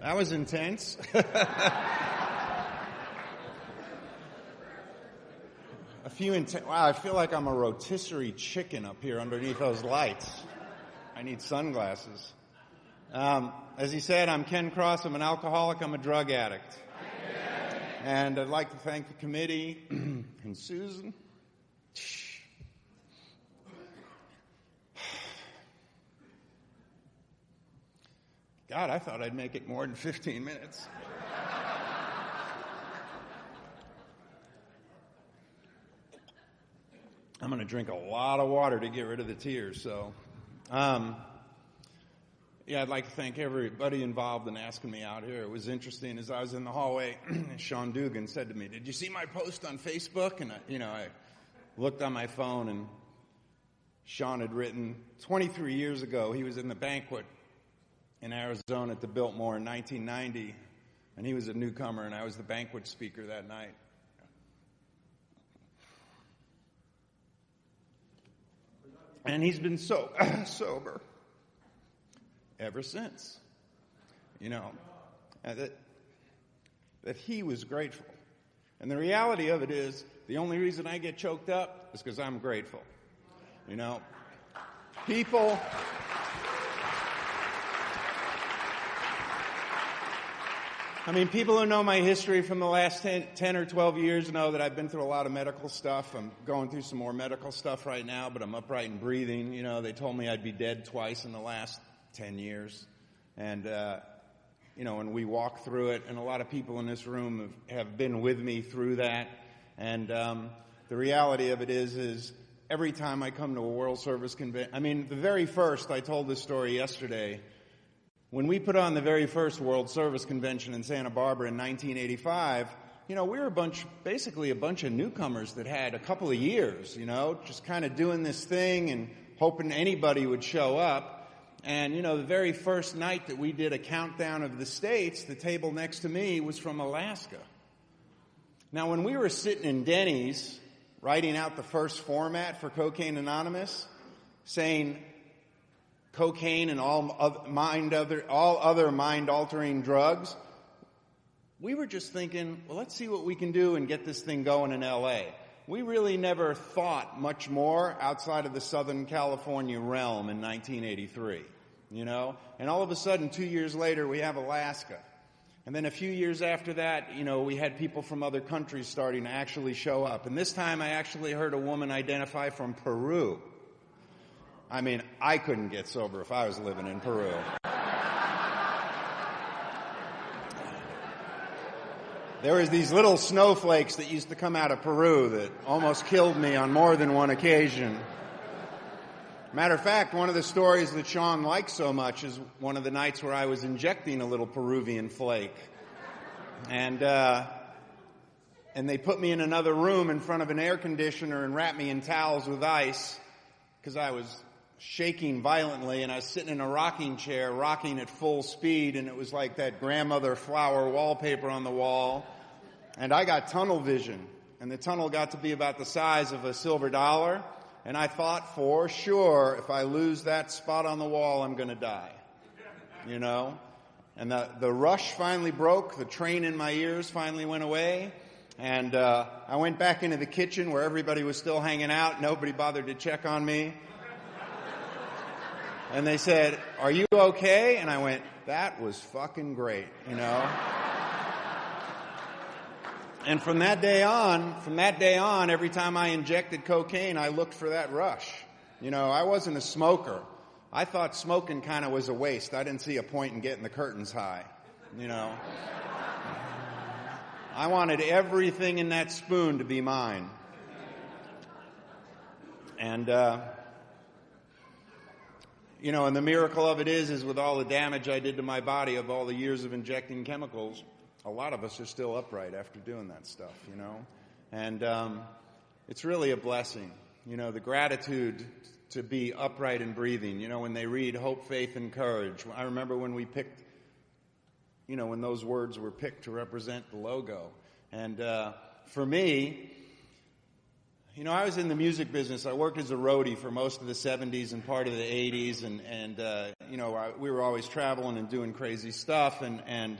That was intense. Wow, I feel like I'm a rotisserie chicken up here underneath those lights. I need sunglasses. As he said, I'm Ken Cross. I'm an alcoholic. I'm a drug addict. And I'd like to thank the committee and Susan. God, I thought I'd make it more than 15 minutes. I'm going to drink a lot of water to get rid of the tears. So, I'd like to thank everybody involved in asking me out here. It was interesting. As I was in the hallway, Sean Dugan said to me, "Did you see my post on Facebook?" And I looked on my phone, and Sean had written 23 years ago. He was in the banquet in Arizona at the Biltmore in 1990, and he was a newcomer, and I was the banquet speaker that night. And he's been sober ever since. That he was grateful. And the reality of it is, the only reason I get choked up is because I'm grateful. People who know my history from the last 10 or 12 years know that I've been through a lot of medical stuff. I'm going through some more medical stuff right now, but I'm upright and breathing. They told me I'd be dead twice in the last 10 years. And, and we walk through it, and a lot of people in this room have been with me through that. And the reality of it is every time I come to a World Service Convention, the very first, I told this story yesterday, when we put on the very first World Service Convention in Santa Barbara in 1985, we were basically a bunch of newcomers that had a couple of years, just kind of doing this thing and hoping anybody would show up. And, the very first night that we did a countdown of the states, the table next to me was from Alaska. Now, when we were sitting in Denny's writing out the first format for Cocaine Anonymous, saying cocaine and all other mind-altering drugs, we were just thinking, well, let's see what we can do and get this thing going in L.A. We really never thought much more outside of the Southern California realm in 1983, And all of a sudden, 2 years later, we have Alaska. And then a few years after that, we had people from other countries starting to actually show up. And this time I actually heard a woman identify from Peru. I couldn't get sober if I was living in Peru. There was these little snowflakes that used to come out of Peru that almost killed me on more than one occasion. Matter of fact, one of the stories that Sean likes so much is one of the nights where I was injecting a little Peruvian flake. And they put me in another room in front of an air conditioner and wrapped me in towels with ice because I was shaking violently, and I was sitting in a rocking chair, rocking at full speed, and it was like that grandmother flower wallpaper on the wall. And I got tunnel vision, and the tunnel got to be about the size of a silver dollar, and I thought for sure, if I lose that spot on the wall, I'm going to die. And the rush finally broke, the train in my ears finally went away, and I went back into the kitchen where everybody was still hanging out. Nobody bothered to check on me. And they said, "Are you okay?" And I went, "That was fucking great," And from that day on, every time I injected cocaine, I looked for that rush. I wasn't a smoker. I thought smoking kind of was a waste. I didn't see a point in getting the curtains high, I wanted everything in that spoon to be mine. And, and the miracle of it is with all the damage I did to my body of all the years of injecting chemicals, a lot of us are still upright after doing that stuff, And it's really a blessing, the gratitude to be upright and breathing. When they read hope, faith, and courage. I remember when we picked, when those words were picked to represent the logo. And for me, You know, I was in the music business. I worked as a roadie for most of the 70s and part of the 80s, and you know, we were always traveling and doing crazy stuff, and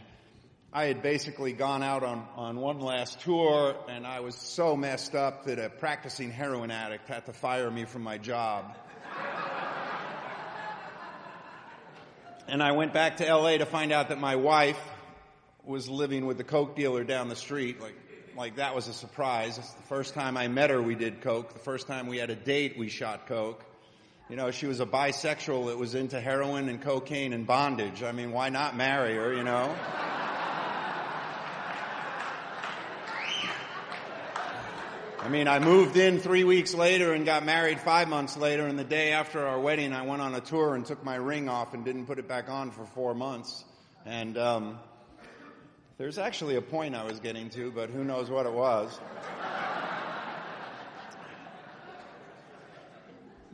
I had basically gone out on one last tour, and I was so messed up that a practicing heroin addict had to fire me from my job. And I went back to L.A. to find out that my wife was living with the coke dealer down the street. Like that was a surprise. It's the first time I met her, we did coke. The first time we had a date, we shot coke. You know, she was a bisexual that was into heroin and cocaine and bondage. I mean, why not marry her, you know? I mean, I moved in 3 weeks later and got married 5 months later, and the day after our wedding, I went on a tour and took my ring off and didn't put it back on for 4 months. And there's actually a point I was getting to, but who knows what it was.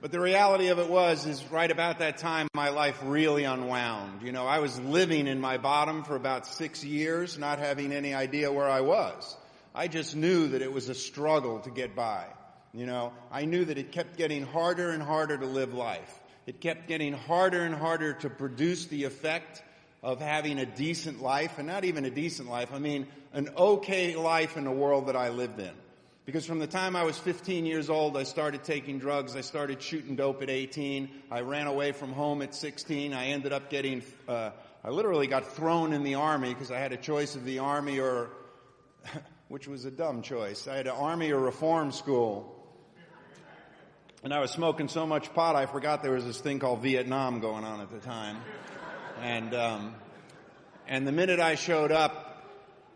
But the reality of it is right about that time, my life really unwound. You know, I was living in my bottom for about 6 years, not having any idea where I was. I just knew that it was a struggle to get by. You know, I knew that it kept getting harder and harder to live life. It kept getting harder and harder to produce the effect of having a decent life, and not even a decent life, I mean an okay life in the world that I lived in. Because from the time I was 15 years old, I started taking drugs, I started shooting dope at 18, I ran away from home at 16, I ended up I literally got thrown in the Army because I had a choice of the Army or, which was a dumb choice, I had an Army or reform school. And I was smoking so much pot, I forgot there was this thing called Vietnam going on at the time. And the minute I showed up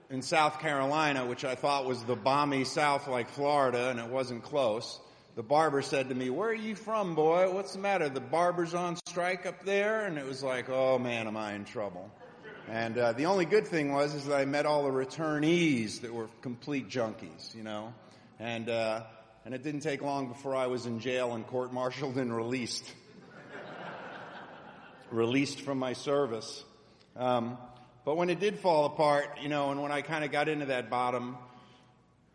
in South Carolina, which I thought was the balmy South like Florida, and it wasn't close, the barber said to me, "Where are you from, boy? What's the matter? The barber's on strike up there?" And it was like, oh man, am I in trouble. And the only good thing is that I met all the returnees that were complete junkies, you know. And it didn't take long before I was in jail and court-martialed and released. Released from my service. But when it did fall apart, you know, and when I kind of got into that bottom,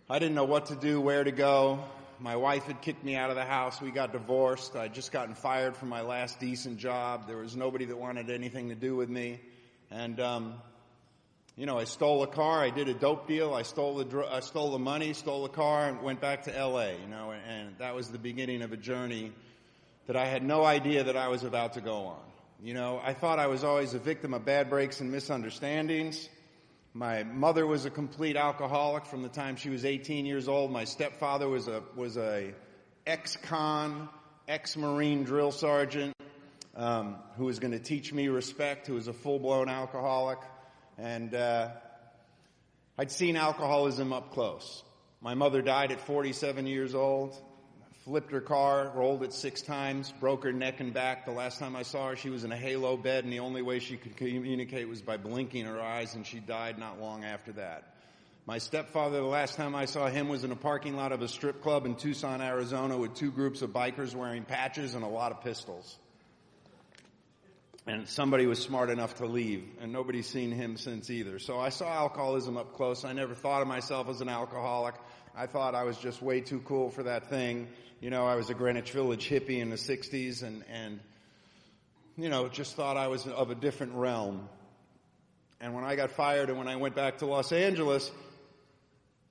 I didn't know what to do, where to go. My wife had kicked me out of the house. We got divorced. I'd just gotten fired from my last decent job. There was nobody that wanted anything to do with me. And, you know, I stole a car. I did a dope deal. I stole the money, stole the car, and went back to L.A., you know, and that was the beginning of a journey that I had no idea that I was about to go on. You know, I thought I was always a victim of bad breaks and misunderstandings. My mother was a complete alcoholic from the time she was 18 years old. My stepfather was a ex-con, ex-Marine drill sergeant, who was going to teach me respect, who was a full-blown alcoholic. And I'd seen alcoholism up close. My mother died at 47 years old. Flipped her car, rolled it 6 times, broke her neck and back. The last time I saw her, she was in a halo bed, and the only way she could communicate was by blinking her eyes, and she died not long after that. My stepfather, the last time I saw him, was in a parking lot of a strip club in Tucson, Arizona, with 2 groups of bikers wearing patches and a lot of pistols. And somebody was smart enough to leave, and nobody's seen him since either. So I saw alcoholism up close. I never thought of myself as an alcoholic. I thought I was just way too cool for that thing. You know, I was a Greenwich Village hippie in the 60s and you know, just thought I was of a different realm. And when I got fired and when I went back to Los Angeles,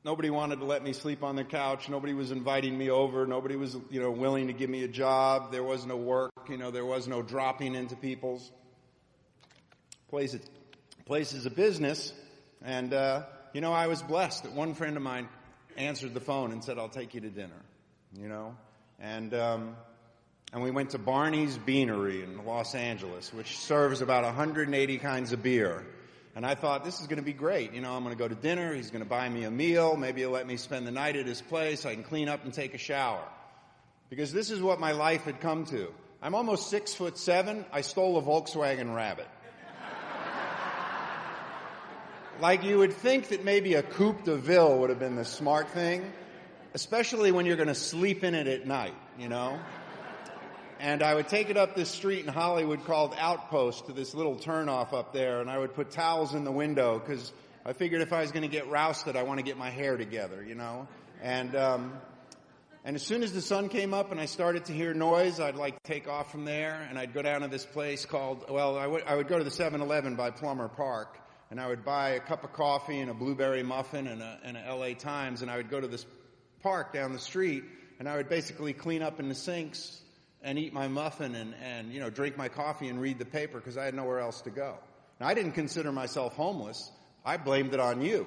nobody wanted to let me sleep on the couch. Nobody was inviting me over. Nobody was, you know, willing to give me a job. There was no work. You know, there was no dropping into people's places of business. And, you know, I was blessed that one friend of mine answered the phone and said, "I'll take you to dinner," you know, and we went to Barney's Beanery in Los Angeles, which serves about 180 kinds of beer. And I thought, this is going to be great. You know, I'm going to go to dinner. He's going to buy me a meal. Maybe he'll let me spend the night at his place. I can clean up and take a shower. Because this is what my life had come to. I'm almost 6'7". I stole a Volkswagen Rabbit. Like you would think that maybe a Coupe de Ville would have been the smart thing, especially when you're going to sleep in it at night, you know. And I would take it up this street in Hollywood called Outpost to this little turnoff up there, and I would put towels in the window because I figured if I was going to get rousted, I want to get my hair together, you know. And And as soon as the sun came up and I started to hear noise, I'd like take off from there, and I'd go down to this place called, I would go to the 7-Eleven by Plummer Park, and I would buy a cup of coffee and a blueberry muffin and a LA Times, and I would go to this park down the street, and I would basically clean up in the sinks and eat my muffin and drink my coffee and read the paper because I had nowhere else to go. Now, I didn't consider myself homeless. I blamed it on you.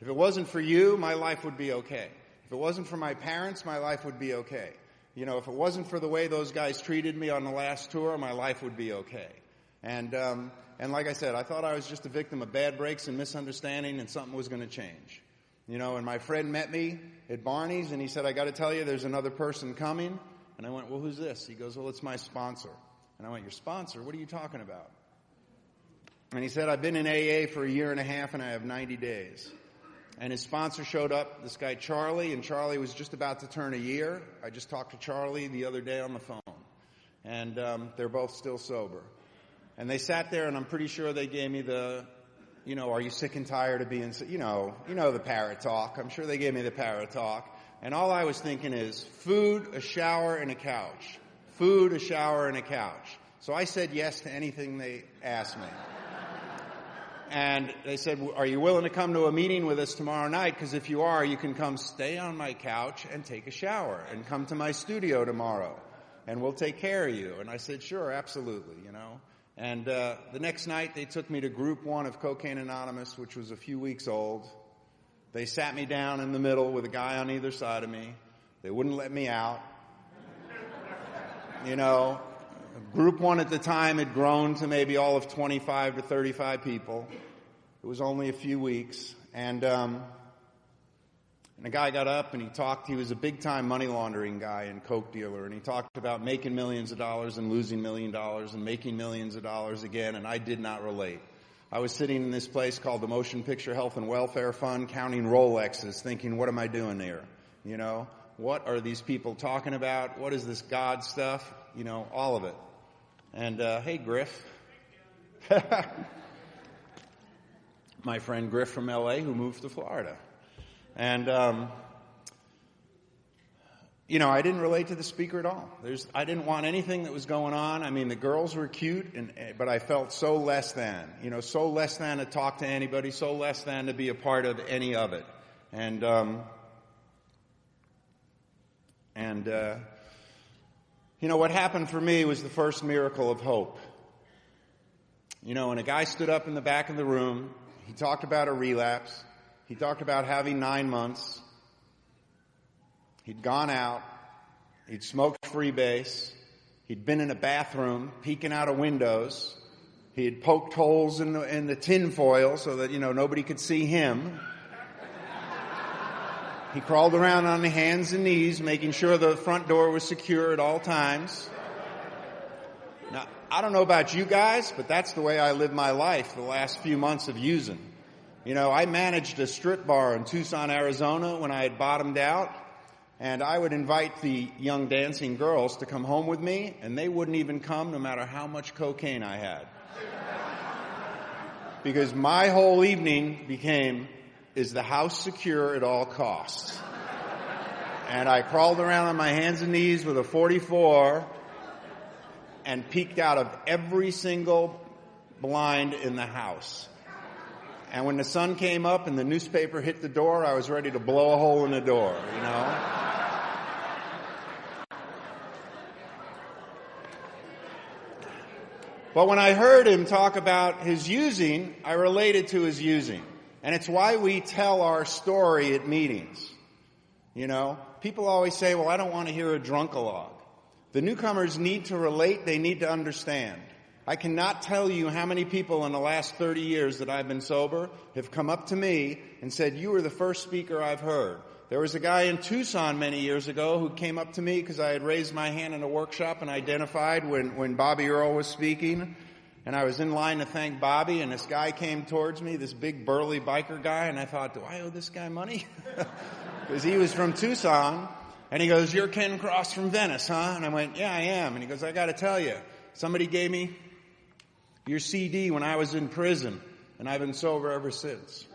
If it wasn't for you, my life would be okay. If it wasn't for my parents, my life would be okay. If it wasn't for the way those guys treated me on the last tour, my life would be okay. And like I said, I thought I was just a victim of bad breaks and misunderstanding, and something was going to change. And my friend met me at Barney's, and he said, I got to tell you, there's another person coming. And I went, well, who's this? He goes, well, it's my sponsor. And I went, your sponsor? What are you talking about? And he said, I've been in AA for 1.5 years, and I have 90 days. And his sponsor showed up, this guy Charlie, and Charlie was just about to turn 1 year. I just talked to Charlie the other day on the phone. And they're both still sober. And they sat there, and I'm pretty sure they gave me the, are you sick and tired of being, the parrot talk. I'm sure they gave me the parrot talk. And all I was thinking is food, a shower, and a couch. Food, a shower, and a couch. So I said yes to anything they asked me. And they said, are you willing to come to a meeting with us tomorrow night? Because if you are, you can come stay on my couch and take a shower and come to my studio tomorrow. And we'll take care of you. And I said, sure, absolutely, And the next night, they took me to Group 1 of Cocaine Anonymous, which was a few weeks old. They sat me down in the middle with a guy on either side of me. They wouldn't let me out. Group 1 at the time had grown to maybe all of 25 to 35 people. It was only a few weeks. And the guy got up and he talked. He was a big-time money laundering guy and coke dealer. And he talked about making millions of dollars and losing $1 million and making millions of dollars again. And I did not relate. I was sitting in this place called the Motion Picture Health and Welfare Fund, counting Rolexes, thinking, what am I doing here? What are these people talking about? What is this God stuff? All of it. And, hey, Griff. My friend Griff from L.A. who moved to Florida. And, I didn't relate to the speaker at all. I didn't want anything that was going on. I mean, the girls were cute, but I felt so less than. So less than to talk to anybody, so less than to be a part of any of it. And what happened for me was the first miracle of hope. And a guy stood up in the back of the room. He talked about a relapse. He talked about having 9 months. He'd gone out. He'd smoked freebase. He'd been in a bathroom, peeking out of windows. He had poked holes in the tin foil so that, nobody could see him. He crawled around on the hands and knees, making sure the front door was secure at all times. Now, I don't know about you guys, but that's the way I lived my life the last few months of using. I managed a strip bar in Tucson, Arizona when I had bottomed out, and I would invite the young dancing girls to come home with me, and they wouldn't even come no matter how much cocaine I had. Because my whole evening became, is the house secure at all costs? And I crawled around on my hands and knees with a .44 and peeked out of every single blind in the house. And when the sun came up and the newspaper hit the door, I was ready to blow a hole in the door, But when I heard him talk about his using, I related to his using. And it's why we tell our story at meetings. People always say, well, I don't want to hear a drunkalogue. The newcomers need to relate. They need to understand. I cannot tell you how many people in the last 30 years that I've been sober have come up to me and said, you were the first speaker I've heard. There was a guy in Tucson many years ago who came up to me because I had raised my hand in a workshop and identified when Bobby Earl was speaking. And I was in line to thank Bobby, and this guy came towards me, this big burly biker guy, and I thought, do I owe this guy money? Because he was from Tucson. And he goes, you're Ken Cross from Venice, huh? And I went, yeah, I am. And he goes, I got to tell you, somebody gave me your CD when I was in prison, and I've been sober ever since.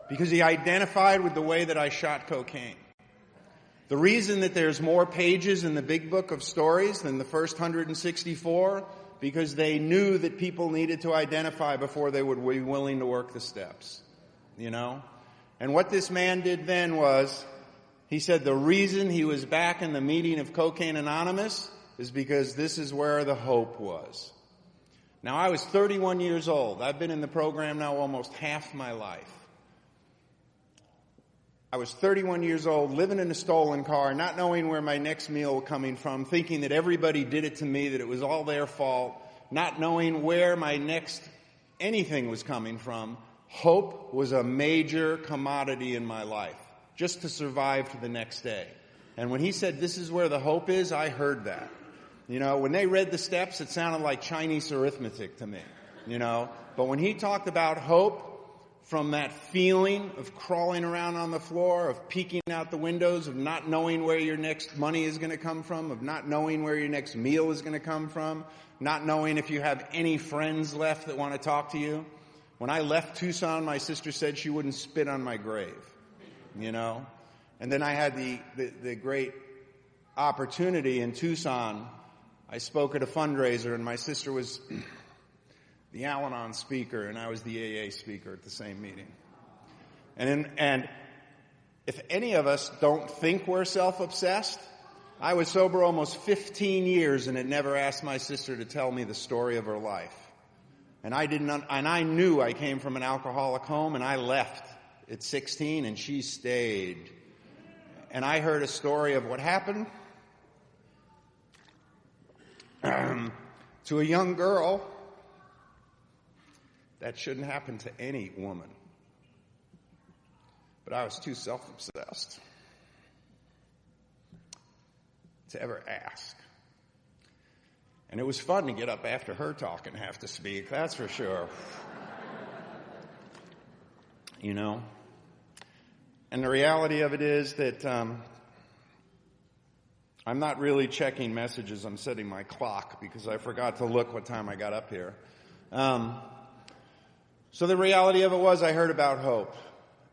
because he identified with the way that I shot cocaine. The reason that there's more pages in the big book of stories than the first 164, because they knew that people needed to identify before they would be willing to work the steps, you know? And what this man did then was, he said the reason he was back in the meeting of Cocaine Anonymous is because this is where the hope was. Now, I was 31 years old. I've been in the program now almost half my life. I was 31 years old, living in a stolen car, not knowing where my next meal was coming from, thinking that everybody did it to me, that it was all their fault, not knowing where my next anything was coming from. Hope was a major commodity in my life, just to survive to the next day. And when he said, this is where the hope is, I heard that. You know, when they read the steps, it sounded like Chinese arithmetic to me, you know. But when he talked about hope, from that feeling of crawling around on the floor, of peeking out the windows, of not knowing where your next money is going to come from, of not knowing where your next meal is going to come from, not knowing if you have any friends left that want to talk to you. When I left Tucson, my sister said she wouldn't spit on my grave, you know. And then I had the great opportunity in Tucson. I spoke at a fundraiser, and my sister was the Al-Anon speaker, and I was the AA speaker at the same meeting. And if any of us don't think we're self-obsessed, I was sober almost 15 years and had never asked my sister to tell me the story of her life. And I knew I came from an alcoholic home, and I left at 16, and she stayed. And I heard a story of what happened to a young girl. That shouldn't happen to any woman. But I was too self-obsessed to ever ask. And it was fun to get up after her talk and have to speak, that's for sure. You know? And the reality of it is that I'm not really checking messages. I'm setting my clock because I forgot to look what time I got up here. So the reality of it was I heard about hope.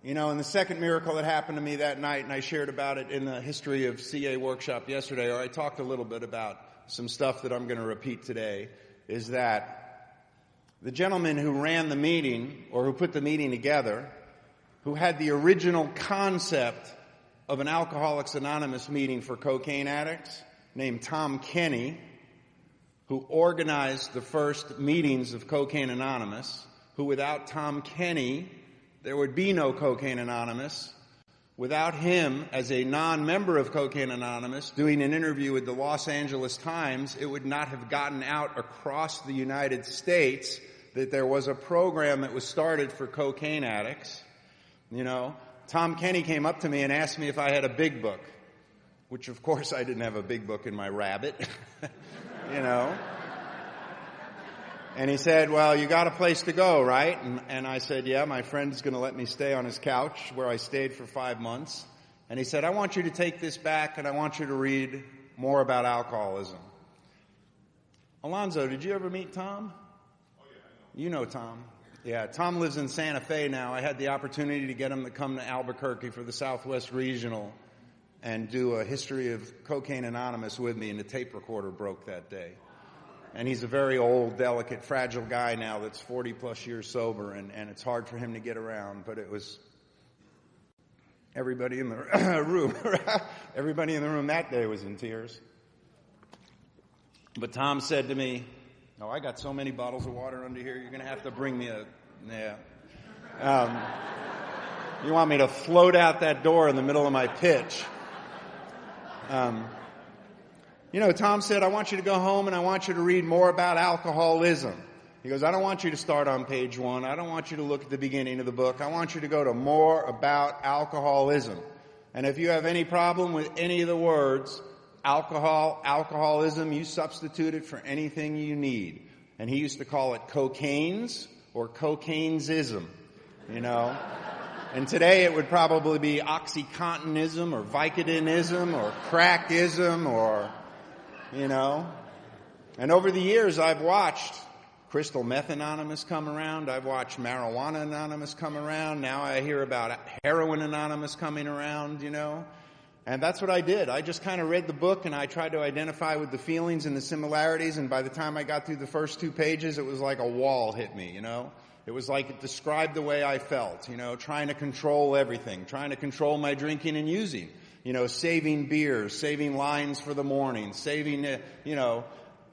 You know, and the second miracle that happened to me that night, and I shared about it in the History of CA workshop yesterday, or I talked a little bit about some stuff that I'm going to repeat today, is that the gentleman who ran the meeting, or who put the meeting together, who had the original concept of an Alcoholics Anonymous meeting for cocaine addicts, named Tom Kenny, who organized the first meetings of Cocaine Anonymous, who without Tom Kenny, there would be no Cocaine Anonymous. Without him, as a non-member of Cocaine Anonymous, doing an interview with the Los Angeles Times, it would not have gotten out across the United States that there was a program that was started for cocaine addicts. You know, Tom Kenny came up to me and asked me if I had a big book, which of course I didn't have a big book in my rabbit, you know. And he said, well, you got a place to go, right? And I said, yeah, my friend's going to let me stay on his couch, where I stayed for 5 months. And he said, I want you to take this back, and I want you to read more about alcoholism. Alonzo, did you ever meet Tom? Oh, yeah. You know Tom. Yeah, Tom lives in Santa Fe now. I had the opportunity to get him to come to Albuquerque for the Southwest Regional and do a history of Cocaine Anonymous with me, and the tape recorder broke that day. And he's a very old, delicate, fragile guy now that's 40-plus years sober, and it's hard for him to get around. But it was everybody in the room. Everybody in the room that day was in tears. But Tom said to me, "Oh, I got so many bottles of water under here. You're going to have to bring me a you want me to float out that door in the middle of my pitch?" You know, Tom said, I want you to go home and I want you to read more about alcoholism. He goes, I don't want you to start on page 1. I don't want you to look at the beginning of the book. I want you to go to more about alcoholism. And if you have any problem with any of the words, alcoholism, you substitute it for anything you need. And he used to call it cocaines or cocainesism, you know. And today it would probably be OxyContinism or Vicodinism or crackism or, you know. And over the years I've watched Crystal Meth Anonymous come around. I've watched Marijuana Anonymous come around. Now I hear about Heroin Anonymous coming around, you know. And that's what I did. I just kind of read the book and I tried to identify with the feelings and the similarities. And by the time I got through the first 2 pages, it was like a wall hit me, you know. It was like it described the way I felt, you know, trying to control everything, trying to control my drinking and using, you know, saving beers, saving lines for the morning, saving, you know.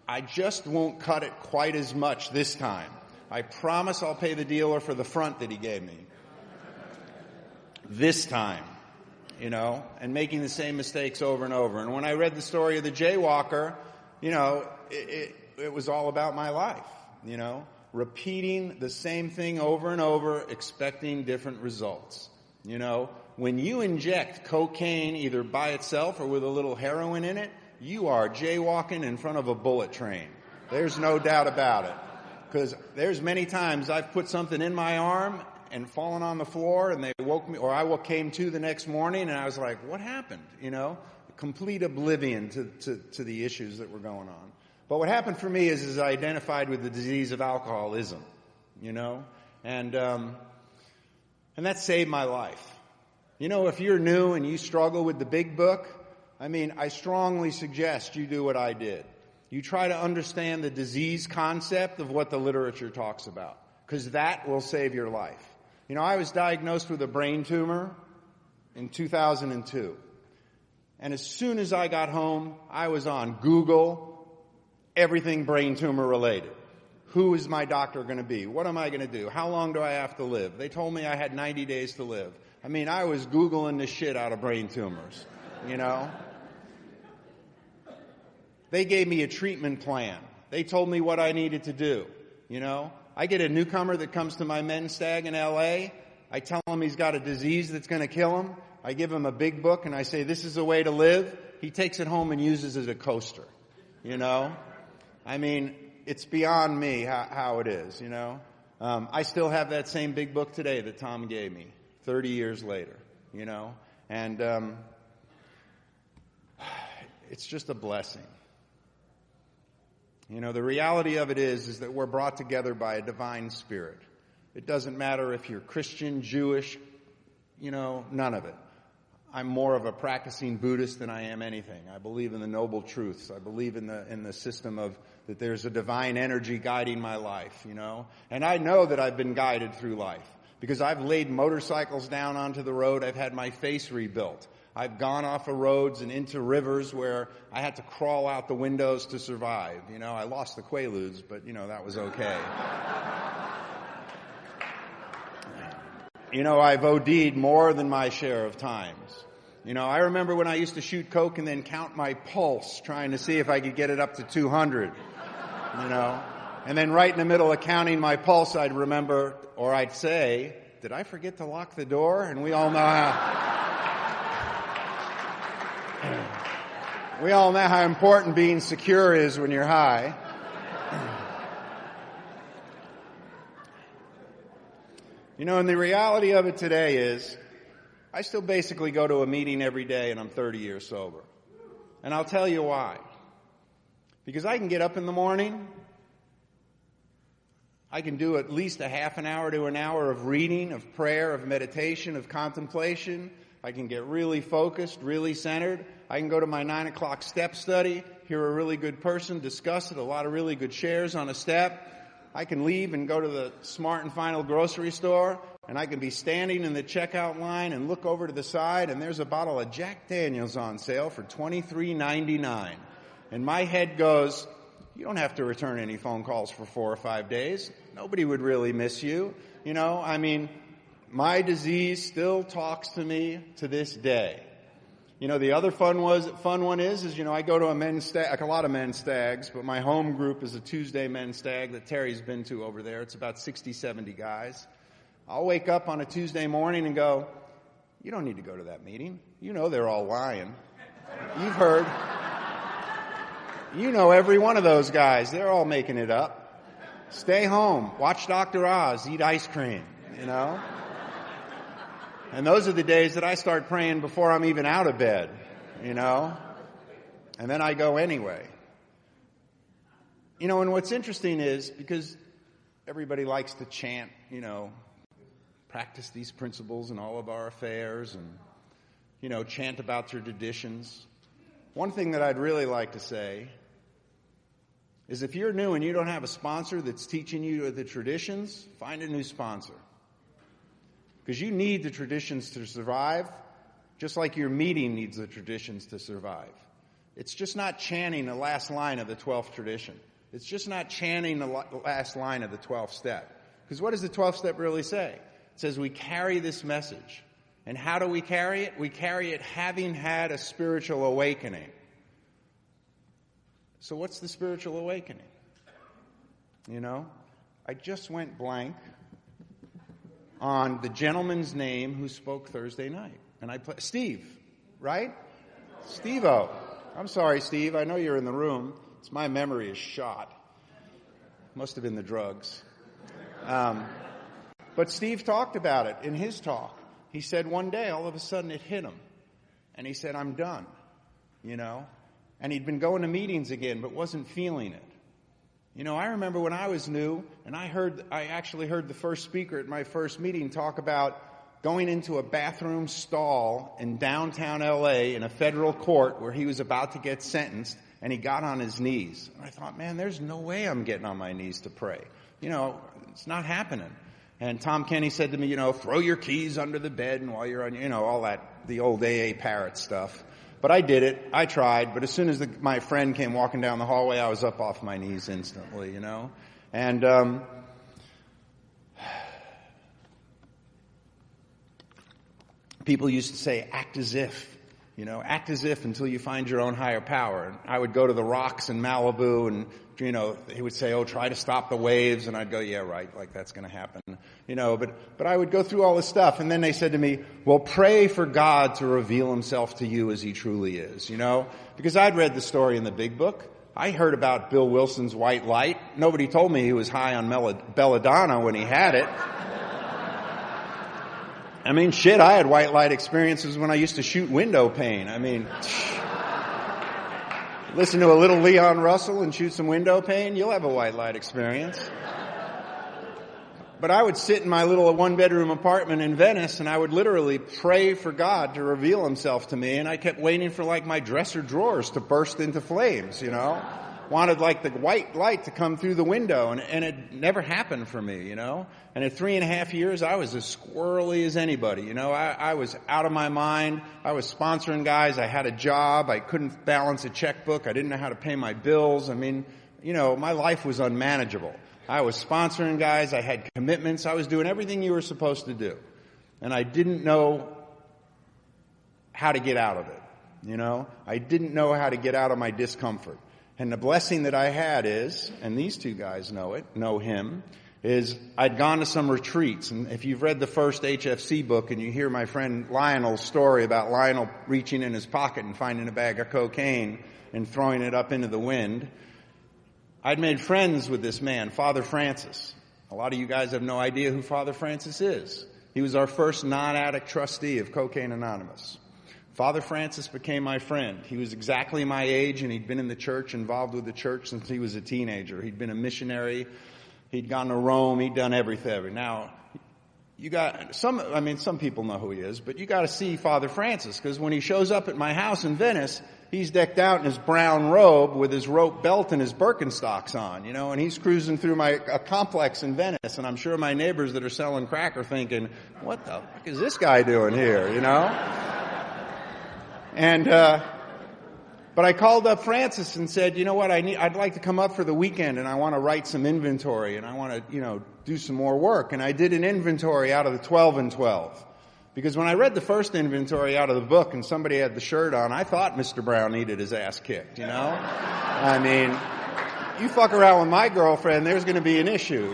I just won't cut it quite as much this time. I promise I'll pay the dealer for the front that he gave me. This time, you know, and making the same mistakes over and over. And when I read the story of the jaywalker, you know, it was all about my life, you know, repeating the same thing over and over, expecting different results. You know, when you inject cocaine either by itself or with a little heroin in it, you are jaywalking in front of a bullet train. There's no doubt about it. Because there's many times I've put something in my arm and fallen on the floor and they woke me, or I came to the next morning and I was like, what happened? You know, complete oblivion to the issues that were going on. But what happened for me is I identified with the disease of alcoholism, you know, and that saved my life. You know, if you're new and you struggle with the big book, I mean, I strongly suggest you do what I did. You try to understand the disease concept of what the literature talks about, because that will save your life. You know, I was diagnosed with a brain tumor in 2002. And as soon as I got home, I was on Google, everything brain tumor related. Who is my doctor going to be? What am I going to do? How long do I have to live? They told me I had 90 days to live. I mean, I was Googling the shit out of brain tumors, you know. They gave me a treatment plan. They told me what I needed to do, you know. I get a newcomer that comes to my men's stag in L.A. I tell him he's got a disease that's going to kill him. I give him a big book and I say, this is the way to live. He takes it home and uses it as a coaster, you know. I mean, it's beyond me how it is, you know. I still have that same big book today that Tom gave me 30 years later, you know. And it's just a blessing. You know, the reality of it is that we're brought together by a divine spirit. It doesn't matter if you're Christian, Jewish, you know, none of it. I'm more of a practicing Buddhist than I am anything. I believe in the noble truths. I believe in the system of that there's a divine energy guiding my life, you know. And I know that I've been guided through life because I've laid motorcycles down onto the road. I've had my face rebuilt. I've gone off of roads and into rivers where I had to crawl out the windows to survive. You know, I lost the Quaaludes, but, you know, that was okay. You know, I've OD'd more than my share of times. You know, I remember when I used to shoot coke and then count my pulse, trying to see if I could get it up to 200, you know. And then right in the middle of counting my pulse, I'd remember, or I'd say, did I forget to lock the door? And we all know how important being secure is when you're high. You know, and the reality of it today is I still basically go to a meeting every day and I'm 30 years sober. And I'll tell you why. Because I can get up in the morning, I can do at least a half an hour to an hour of reading, of prayer, of meditation, of contemplation. I can get really focused, really centered. I can go to my 9 o'clock step study, hear a really good person discuss it, a lot of really good shares on a step. I can leave and go to the Smart and Final grocery store, and I can be standing in the checkout line and look over to the side, and there's a bottle of Jack Daniels on sale for $23.99. And my head goes, you don't have to return any phone calls for 4 or 5 days. Nobody would really miss you. You know, I mean, my disease still talks to me to this day. You know, the other fun one is, you know, I go to a men's stag, like a lot of men's stags, but my home group is a Tuesday men's stag that Terry's been to over there. It's about 60, 70 guys. I'll wake up on a Tuesday morning and go, you don't need to go to that meeting. You know they're all lying. You've heard. You know every one of those guys. They're all making it up. Stay home. Watch Dr. Oz. Eat ice cream, you know. And those are the days that I start praying before I'm even out of bed, you know. And then I go anyway. You know, and what's interesting is, because everybody likes to chant, practice these principles in all of our affairs and, chant about your traditions. One thing that I'd really like to say is if you're new and you don't have a sponsor that's teaching you the traditions, find a new sponsor. Because you need the traditions to survive, just like your meeting needs the traditions to survive. It's just not chanting the last line of the 12th tradition. It's just not chanting the last line of the 12th step. Because what does the 12th step really say? It says we carry this message. And how do we carry it? We carry it having had a spiritual awakening. So what's the spiritual awakening? I just went blank on the gentleman's name who spoke Thursday night. And Steve, right? Steve-O. I'm sorry, Steve. I know you're in the room. It's my memory is shot. Must have been the drugs. But Steve talked about it in his talk. He said one day, all of a sudden, it hit him. And he said, I'm done, And he'd been going to meetings again, but wasn't feeling it. I remember when I was new, and I actually heard the first speaker at my first meeting talk about going into a bathroom stall in downtown L.A. in a federal court where he was about to get sentenced, and he got on his knees. And I thought, man, there's no way I'm getting on my knees to pray. It's not happening. And Tom Kenny said to me, throw your keys under the bed and while you're on, all that, the old AA parrot stuff. But I did it. I tried. But as soon as my friend came walking down the hallway, I was up off my knees instantly, And people used to say, act as if. Act as if until you find your own higher power. And I would go to the rocks in Malibu and, he would say, try to stop the waves. And I'd go, yeah, right, like that's going to happen. But I would go through all this stuff. And then they said to me, well, pray for God to reveal himself to you as he truly is, Because I'd read the story in the Big Book. I heard about Bill Wilson's white light. Nobody told me he was high on belladonna when he had it. I had white light experiences when I used to shoot window pane. Listen to a little Leon Russell and shoot some window pane, you'll have a white light experience. But I would sit in my little one-bedroom apartment in Venice and I would literally pray for God to reveal himself to me, and I kept waiting for my dresser drawers to burst into flames, Wanted the white light to come through the window, and it never happened for me, And at 3.5 years, I was as squirrely as anybody, I was out of my mind. I was sponsoring guys. I had a job. I couldn't balance a checkbook. I didn't know how to pay my bills. My life was unmanageable. I was sponsoring guys. I had commitments. I was doing everything you were supposed to do. And I didn't know how to get out of it, I didn't know how to get out of my discomfort. And the blessing that I had is, and these two guys know him, is I'd gone to some retreats. And if you've read the first HFC book and you hear my friend Lionel's story about Lionel reaching in his pocket and finding a bag of cocaine and throwing it up into the wind, I'd made friends with this man, Father Francis. A lot of you guys have no idea who Father Francis is. He was our first non-addict trustee of Cocaine Anonymous. Father Francis became my friend. He was exactly my age, and he'd been in the church, involved with the church since he was a teenager. He'd been a missionary. He'd gone to Rome. He'd done everything. Now, some people know who he is, but you got to see Father Francis, because when he shows up at my house in Venice, he's decked out in his brown robe with his rope belt and his Birkenstocks on, and he's cruising through a complex in Venice, and I'm sure my neighbors that are selling crack are thinking, what the fuck is this guy doing here, And, but I called up Francis and said, you know what, I'd like to come up for the weekend and I want to write some inventory and I want to, do some more work. And I did an inventory out of the 12 and 12. Because when I read the first inventory out of the book and somebody had the shirt on, I thought Mr. Brown needed his ass kicked, you fuck around with my girlfriend, there's going to be an issue,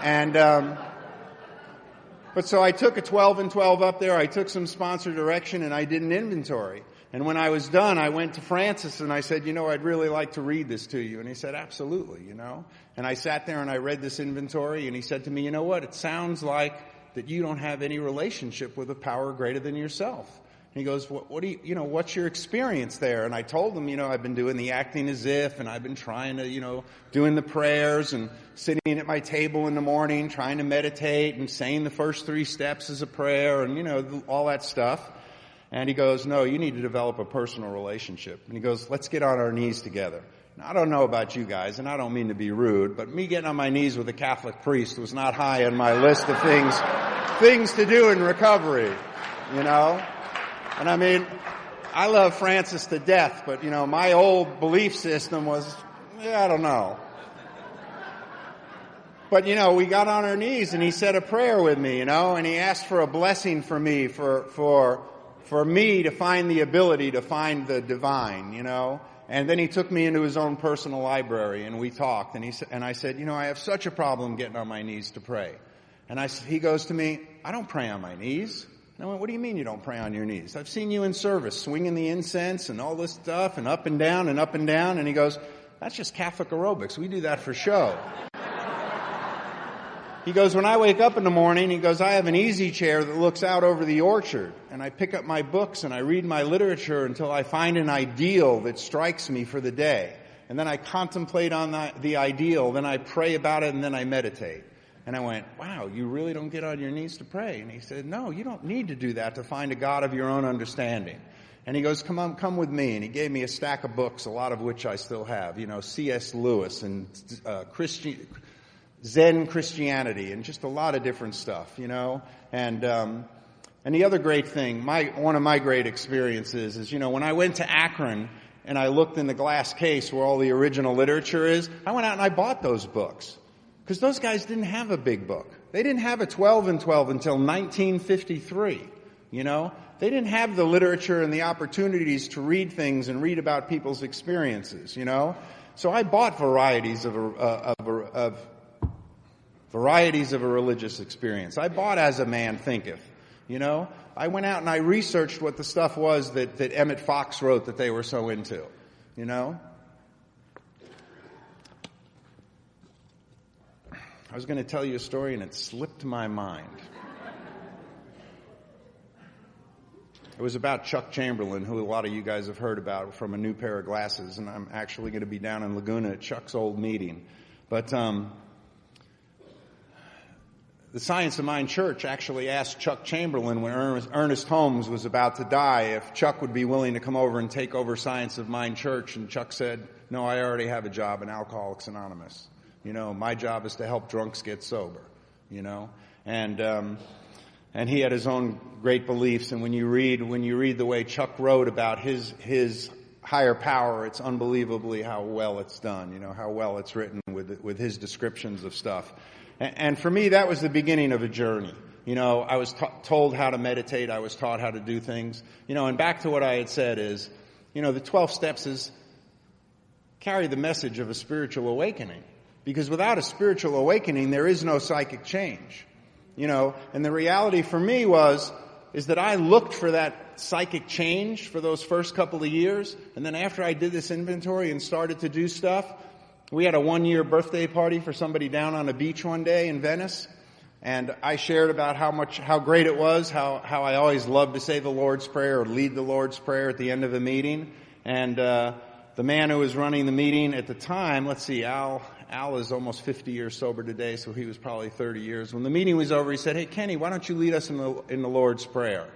And, but so I took a 12 and 12 up there, I took some sponsor direction, and I did an inventory. And when I was done, I went to Francis and I said, I'd really like to read this to you. And he said, absolutely, And I sat there and I read this inventory, and he said to me, you know what, it sounds like that you don't have any relationship with a power greater than yourself. And he goes, what do you know, what's your experience there? And I told him, I've been doing the acting as if, and I've been trying to, doing the prayers and sitting at my table in the morning, trying to meditate and saying the first 3 steps as a prayer and, all that stuff. And he goes, no, you need to develop a personal relationship. And he goes, let's get on our knees together. Now, I don't know about you guys, and I don't mean to be rude, but me getting on my knees with a Catholic priest was not high on my list of things to do in recovery, And I mean, I love Francis to death, but my old belief system was, I don't know. But we got on our knees and he said a prayer with me, and he asked for a blessing for me, for me to find the ability to find the divine, And then he took me into his own personal library and we talked and I said, I have such a problem getting on my knees to pray. And he goes to me, I don't pray on my knees. And I went, what do you mean you don't pray on your knees? I've seen you in service swinging the incense and all this stuff and up and down and up and down. And he goes, that's just Catholic aerobics. We do that for show. He goes, when I wake up in the morning, he goes, I have an easy chair that looks out over the orchard. And I pick up my books and I read my literature until I find an ideal that strikes me for the day. And then I contemplate on the ideal, then I pray about it, and then I meditate. And I went, wow, you really don't get on your knees to pray? And he said, no, you don't need to do that to find a God of your own understanding. And he goes, come with me. And he gave me a stack of books, a lot of which I still have, C.S. Lewis and Zen Christianity and just a lot of different stuff, And the other great thing, one of my great experiences is, when I went to Akron and I looked in the glass case where all the original literature is, I went out and I bought those books. Because those guys didn't have a big book. They didn't have a 12 and 12 until 1953, They didn't have the literature and the opportunities to read things and read about people's experiences, So I bought varieties of a religious experience. I bought As a Man Thinketh, I went out and I researched what the stuff was that Emmett Fox wrote that they were so into, I was going to tell you a story and it slipped my mind. It was about Chuck Chamberlain, who a lot of you guys have heard about from A New Pair of Glasses, and I'm actually going to be down in Laguna at Chuck's old meeting. But the Science of Mind Church actually asked Chuck Chamberlain when Ernest Holmes was about to die if Chuck would be willing to come over and take over Science of Mind Church, and Chuck said, no, I already have a job in Alcoholics Anonymous. My job is to help drunks get sober, and he had his own great beliefs. And when you read the way Chuck wrote about his higher power, it's unbelievably how well it's done, how well it's written with his descriptions of stuff. And for me, that was the beginning of a journey. I was told how to meditate. I was taught how to do things, and back to what I had said is, the 12 steps carry the message of a spiritual awakening. Because without a spiritual awakening, there is no psychic change. And the reality for me is that I looked for that psychic change for those first couple of years. And then after I did this inventory and started to do stuff, we had a 1-year birthday party for somebody down on a beach one day in Venice. And I shared about how great it was, how I always loved to say the Lord's Prayer or lead the Lord's Prayer at the end of a meeting. And, the man who was running the meeting at the time, let's see, Al is almost 50 years sober today, so he was probably 30 years. When the meeting was over, he said, hey, Kenny, why don't you lead us in the Lord's Prayer?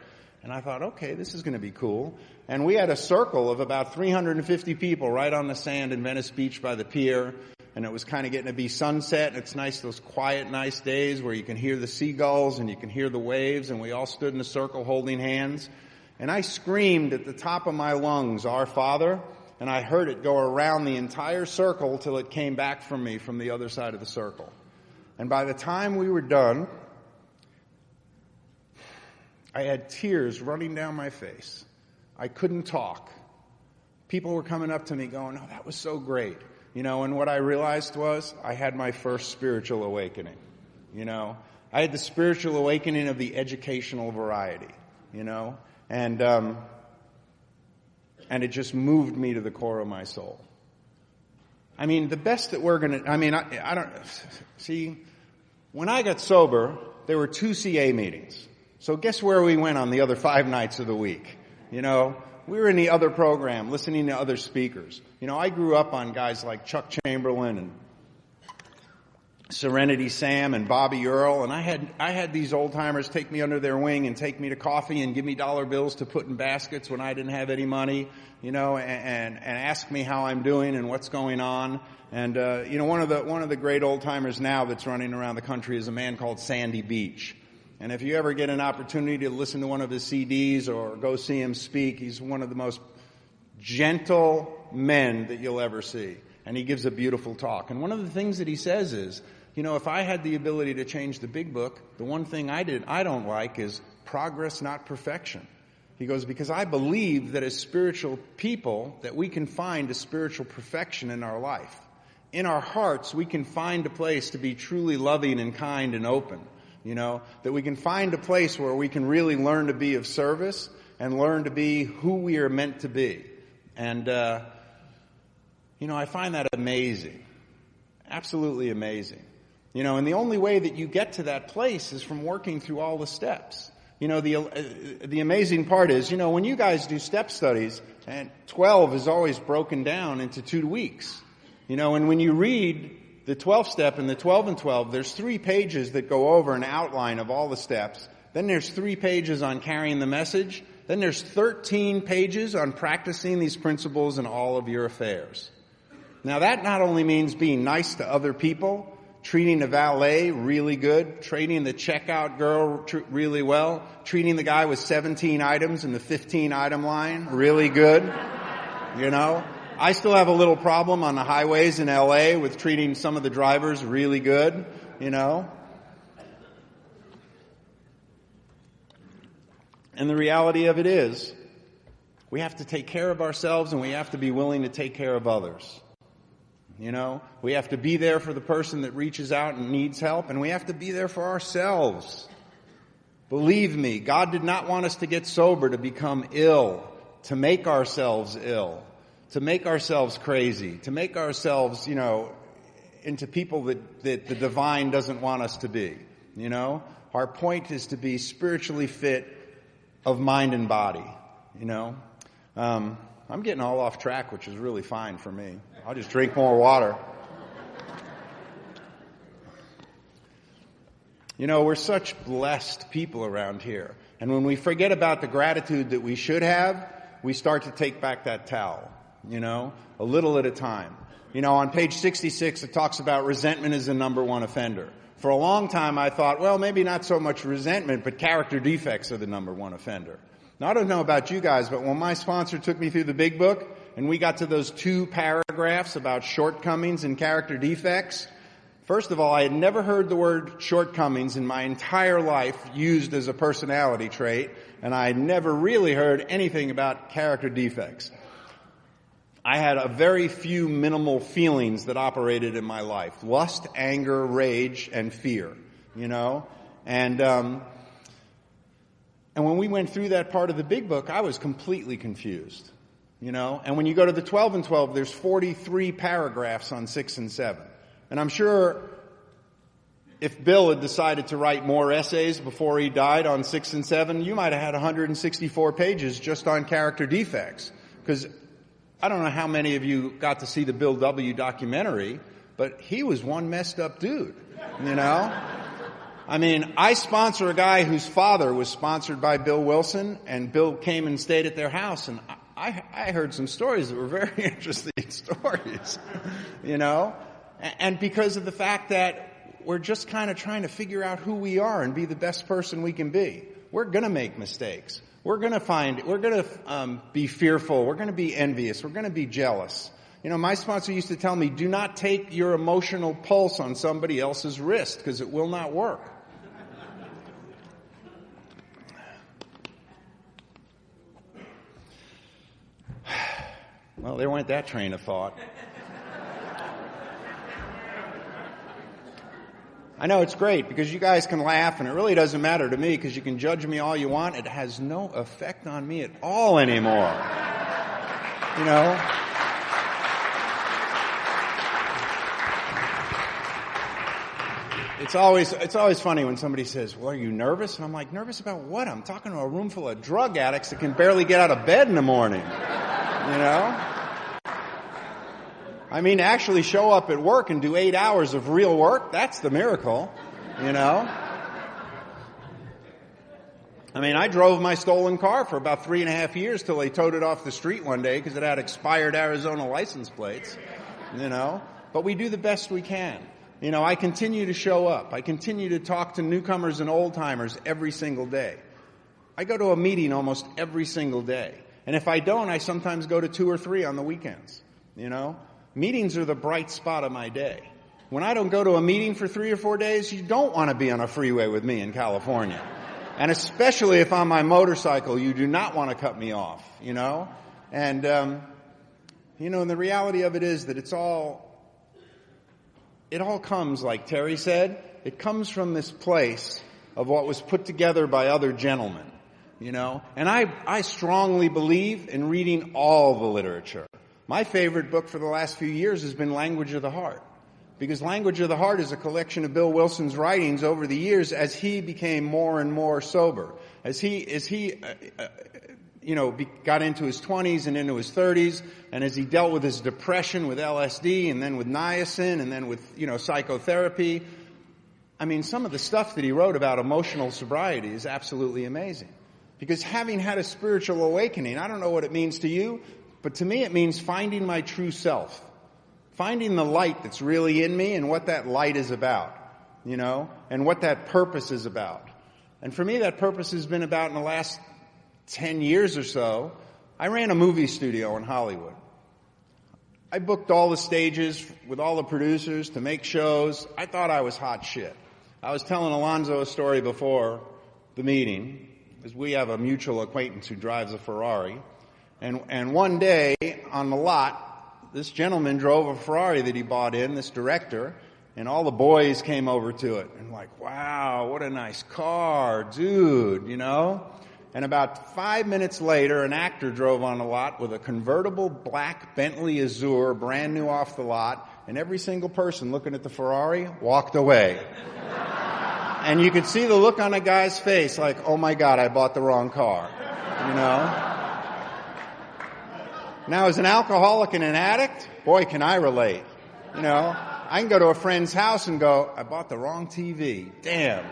And I thought, okay, this is going to be cool. And we had a circle of about 350 people right on the sand in Venice Beach by the pier. And it was kind of getting to be sunset. And it's nice, those quiet, nice days where you can hear the seagulls and you can hear the waves. And we all stood in a circle holding hands. And I screamed at the top of my lungs, Our Father. And I heard it go around the entire circle till it came back from me from the other side of the circle. And by the time we were done, I had tears running down my face. I couldn't talk. People were coming up to me going, oh, that was so great. And what I realized was I had my first spiritual awakening. I had the spiritual awakening of the educational variety, and it just moved me to the core of my soul. I mean, the best that we're going to, I don't, see, when I got sober, there were 2 CA meetings. So guess where we went on the other 5 nights of the week? You know, we were in the other program, listening to other speakers. You know, I grew up on guys like Chuck Chamberlain and Serenity Sam and Bobby Earl, and I had these old timers take me under their wing and take me to coffee and give me dollar bills to put in baskets when I didn't have any money, you know, and ask me how I'm doing and what's going on. And you know, one of the great old timers now that's running around the country is a man called Sandy Beach. And if you ever get an opportunity to listen to one of his CDs or go see him speak, he's one of the most gentle men that you'll ever see. And he gives a beautiful talk. And one of the things that he says is, you know, if I had the ability to change the big book, the one thing I don't like is progress, not perfection. He goes, because I believe that as spiritual people, that we can find a spiritual perfection in our life. In our hearts, we can find a place to be truly loving and kind and open. You know, that we can find a place where we can really learn to be of service and learn to be who we are meant to be. And, you know, I find that amazing. Absolutely amazing. You know, and the only way that you get to that place is from working through all the steps. You know, the amazing part is, you know, when you guys do step studies, and 12 is always broken down into 2 weeks. You know, and when you read the 12th step and the 12 and 12, there's 3 pages that go over an outline of all the steps. Then there's 3 pages on carrying the message. Then there's 13 pages on practicing these principles in all of your affairs. Now that not only means being nice to other people, treating the valet really good, treating the checkout girl really well, treating the guy with 17 items in the 15 item line really good, you know. I still have a little problem on the highways in LA with treating some of the drivers really good, you know. And the reality of it is, we have to take care of ourselves and we have to be willing to take care of others. You know, we have to be there for the person that reaches out and needs help, and we have to be there for ourselves. Believe me, God did not want us to get sober to become ill, to make ourselves ill, to make ourselves crazy, to make ourselves, you know, into people that the divine doesn't want us to be. You know, our point is to be spiritually fit of mind and body, you know. I'm getting all off track, which is really fine for me. I'll just drink more water. You know, we're such blessed people around here. And when we forget about the gratitude that we should have, we start to take back that towel, you know, a little at a time. You know, on page 66, it talks about resentment as the #1 offender. For a long time, I thought, well, maybe not so much resentment, but character defects are the #1 offender. Now, I don't know about you guys, but when my sponsor took me through the big book and we got to those 2 paragraphs about shortcomings and character defects, first of all, I had never heard the word shortcomings in my entire life used as a personality trait, and I had never really heard anything about character defects. I had a very few minimal feelings that operated in my life: lust, anger, rage, and fear, you know. And when we went through that part of the big book, I was completely confused, you know. And when you go to the 12 and 12, there's 43 paragraphs on 6 and 7. And I'm sure if Bill had decided to write more essays before he died on 6 and 7, you might have had 164 pages just on character defects. Because I don't know how many of you got to see the Bill W. documentary, but he was one messed up dude, you know. I mean, I sponsor a guy whose father was sponsored by Bill Wilson, and Bill came and stayed at their house, and I heard some stories that were very interesting stories, you know, and because of the fact that we're just kind of trying to figure out who we are and be the best person we can be. We're going to make mistakes. We're going to be fearful. We're going to be envious. We're going to be jealous. You know, my sponsor used to tell me, do not take your emotional pulse on somebody else's wrist, because it will not work. Well, there went that train of thought. I know it's great because you guys can laugh, and it really doesn't matter to me because you can judge me all you want. It has no effect on me at all anymore. You know? It's always funny when somebody says, well, are you nervous? And I'm like, nervous about what? I'm talking to a room full of drug addicts that can barely get out of bed in the morning. You know? I mean, actually show up at work and do 8 hours of real work, that's the miracle. You know? I mean, I drove my stolen car for about 3.5 years till they towed it off the street one day because it had expired Arizona license plates. You know? But we do the best we can. You know, I continue to show up. I continue to talk to newcomers and old-timers every single day. I go to a meeting almost every single day. And if I don't, I sometimes go to 2 or 3 on the weekends. You know? Meetings are the bright spot of my day. When I don't go to a meeting for 3 or 4 days, you don't want to be on a freeway with me in California. And especially if on my motorcycle, you do not want to cut me off, you know? And, you know, and the reality of it is that it all comes, like Terry said, it comes from this place of what was put together by other gentlemen, you know? And I strongly believe in reading all the literature. My favorite book for the last few years has been Language of the Heart. Because Language of the Heart is a collection of Bill Wilson's writings over the years as he became more and more sober. As he got into his 20s and into his 30s, and as he dealt with his depression with LSD and then with niacin and then with, you know, psychotherapy. I mean, some of the stuff that he wrote about emotional sobriety is absolutely amazing. Because having had a spiritual awakening, I don't know what it means to you, but to me it means finding my true self. Finding the light that's really in me and what that light is about, you know, and what that purpose is about. And for me, that purpose has been about, in the last 10 years or so, I ran a movie studio in Hollywood. I booked all the stages with all the producers to make shows. I thought I was hot shit. I was telling Alonzo a story before the meeting, because we have a mutual acquaintance who drives a Ferrari. And one day on the lot, this gentleman drove a Ferrari that he bought in, this director, and all the boys came over to it. And like, wow, what a nice car, dude, you know? And about 5 minutes later, an actor drove on the lot with a convertible black Bentley Azure, brand new off the lot, and every single person looking at the Ferrari walked away. And you could see the look on a guy's face like, oh my God, I bought the wrong car, you know? Now, as an alcoholic and an addict, boy, can I relate. You know, I can go to a friend's house and go, I bought the wrong TV. Damn.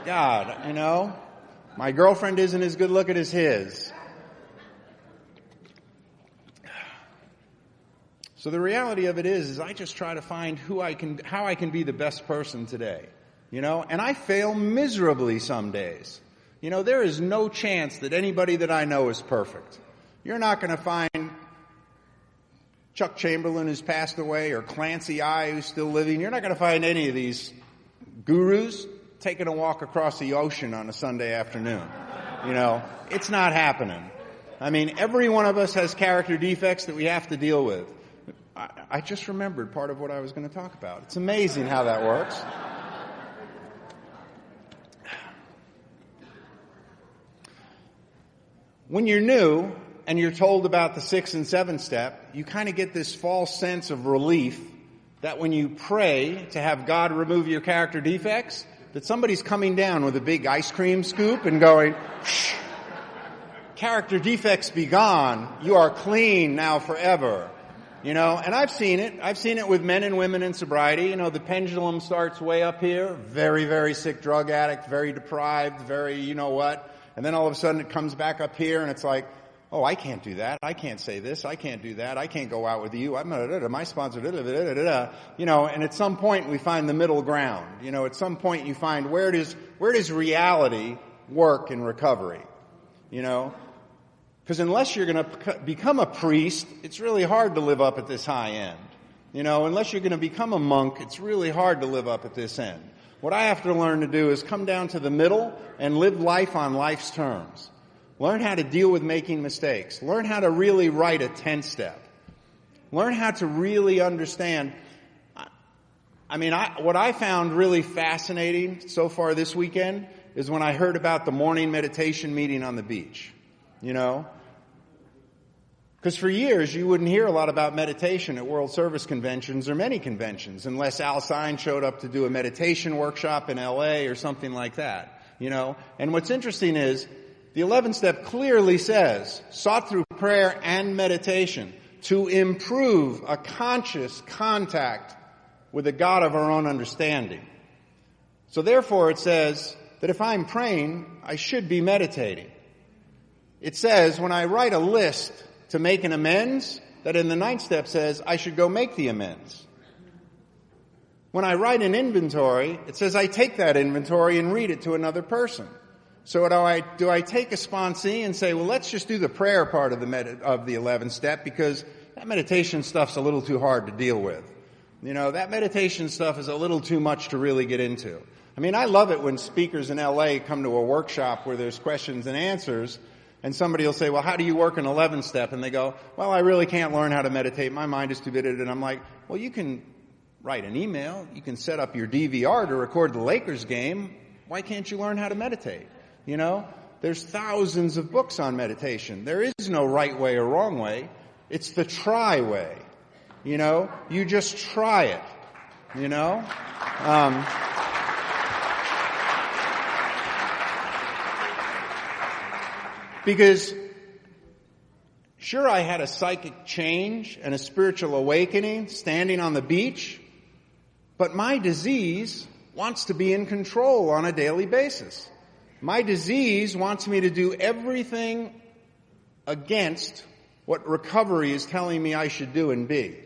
God, you know, my girlfriend isn't as good looking as his. So the reality of it is I just try to find how I can be the best person today. You know, and I fail miserably some days. You know, there is no chance that anybody that I know is perfect. You're not going to find Chuck Chamberlain who's passed away or Clancy I who's still living. You're not going to find any of these gurus taking a walk across the ocean on a Sunday afternoon. You know, it's not happening. I mean, every one of us has character defects that we have to deal with. I just remembered part of what I was going to talk about. It's amazing how that works. When you're new and you're told about the 6 and 7 step, you kind of get this false sense of relief that when you pray to have God remove your character defects, that somebody's coming down with a big ice cream scoop and going, shh, character defects be gone. You are clean now forever. You know, and I've seen it. I've seen it with men and women in sobriety. You know, the pendulum starts way up here, very, very sick drug addict, very deprived, very, you know what. And then all of a sudden it comes back up here and it's like, oh, I can't do that. I can't say this. I can't do that. I can't go out with you. My sponsor, you know, and at some point we find the middle ground. You know, at some point you find where does reality work in recovery? You know? Because unless you're going to become a priest, it's really hard to live up at this high end. You know, unless you're going to become a monk, it's really hard to live up at this end. What I have to learn to do is come down to the middle and live life on life's terms. Learn how to deal with making mistakes. Learn how to really write a 10-step. Learn how to really understand. I mean, what I found really fascinating so far this weekend is when I heard about the morning meditation meeting on the beach. You know? Because for years, you wouldn't hear a lot about meditation at World Service conventions or many conventions unless Al Sine showed up to do a meditation workshop in LA or something like that, And what's interesting is the 11th step clearly says, sought through prayer and meditation to improve a conscious contact with the God of our own understanding. So therefore it says that if I'm praying, I should be meditating. It says when I write a list to make an amends, that in the 9th step says I should go make the amends. When I write an inventory, it says I take that inventory and read it to another person. So do I take a sponsee and say, well, let's just do the prayer part of the 11th step because that meditation stuff's a little too hard to deal with. That meditation stuff is a little too much to really get into. I mean, I love it when speakers in LA come to a workshop where there's questions and answers, and somebody will say, well, how do you work an 11th step? And they go, well, I really can't learn how to meditate. My mind is too busy. And I'm like, well, you can write an email. You can set up your DVR to record the Lakers game. Why can't you learn how to meditate? There's thousands of books on meditation. There is no right way or wrong way. It's the try way. You just try it. Because sure, I had a psychic change and a spiritual awakening standing on the beach, but my disease wants to be in control on a daily basis. My disease wants me to do everything against what recovery is telling me I should do and be.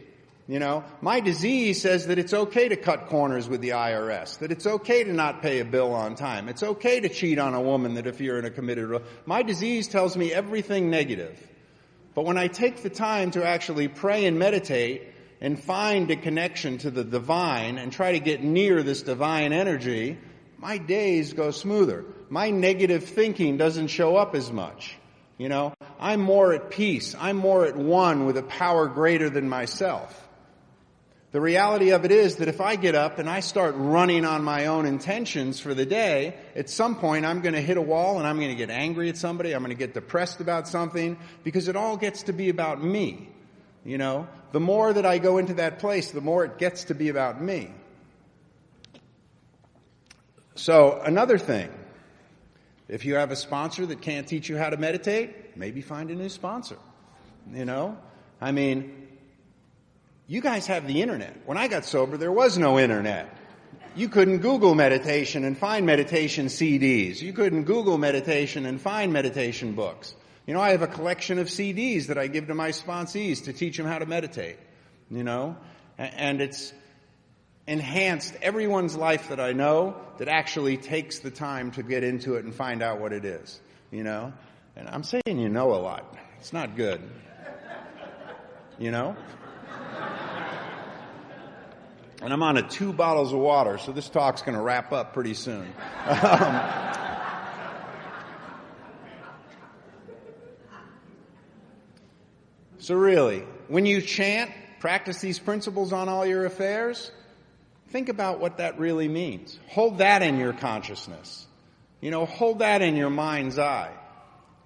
My disease says that it's okay to cut corners with the IRS, that it's okay to not pay a bill on time, it's okay to cheat on a woman that if you're in a committed relationship. My disease tells me everything negative. But when I take the time to actually pray and meditate and find a connection to the divine and try to get near this divine energy, my days go smoother. My negative thinking doesn't show up as much. I'm more at peace. I'm more at one with a power greater than myself. The reality of it is that if I get up and I start running on my own intentions for the day, at some point I'm going to hit a wall and I'm going to get angry at somebody. I'm going to get depressed about something because it all gets to be about me. The more that I go into that place, the more it gets to be about me. So another thing, if you have a sponsor that can't teach you how to meditate, maybe find a new sponsor. You guys have the internet. When I got sober, there was no internet. You couldn't Google meditation and find meditation CDs. You couldn't Google meditation and find meditation books. I have a collection of CDs that I give to my sponsees to teach them how to meditate. And it's enhanced everyone's life that I know that actually takes the time to get into it and find out what it is. And I'm saying a lot. It's not good. And I'm on 2 bottles of water, so this talk's going to wrap up pretty soon. So really, when you chant, practice these principles on all your affairs, think about what that really means. Hold that in your consciousness. Hold that in your mind's eye.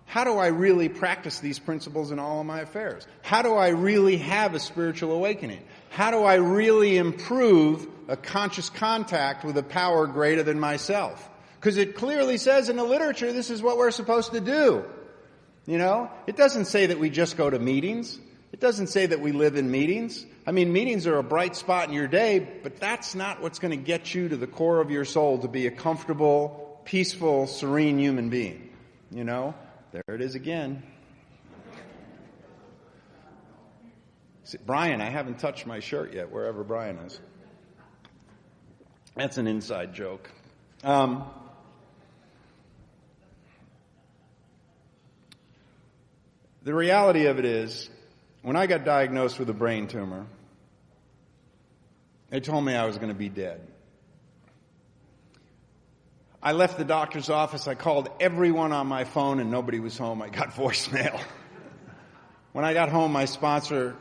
How do I really practice these principles in all of my affairs? How do I really have a spiritual awakening? How do I really improve a conscious contact with a power greater than myself? Because it clearly says in the literature this is what we're supposed to do. It doesn't say that we just go to meetings. It doesn't say that we live in meetings. Meetings are a bright spot in your day, but that's not what's going to get you to the core of your soul to be a comfortable, peaceful, serene human being. There it is again. See, Brian, I haven't touched my shirt yet, wherever Brian is. That's an inside joke. The reality of it is, when I got diagnosed with a brain tumor, they told me I was going to be dead. I left the doctor's office. I called everyone on my phone and nobody was home. I got voicemail. When I got home, my sponsor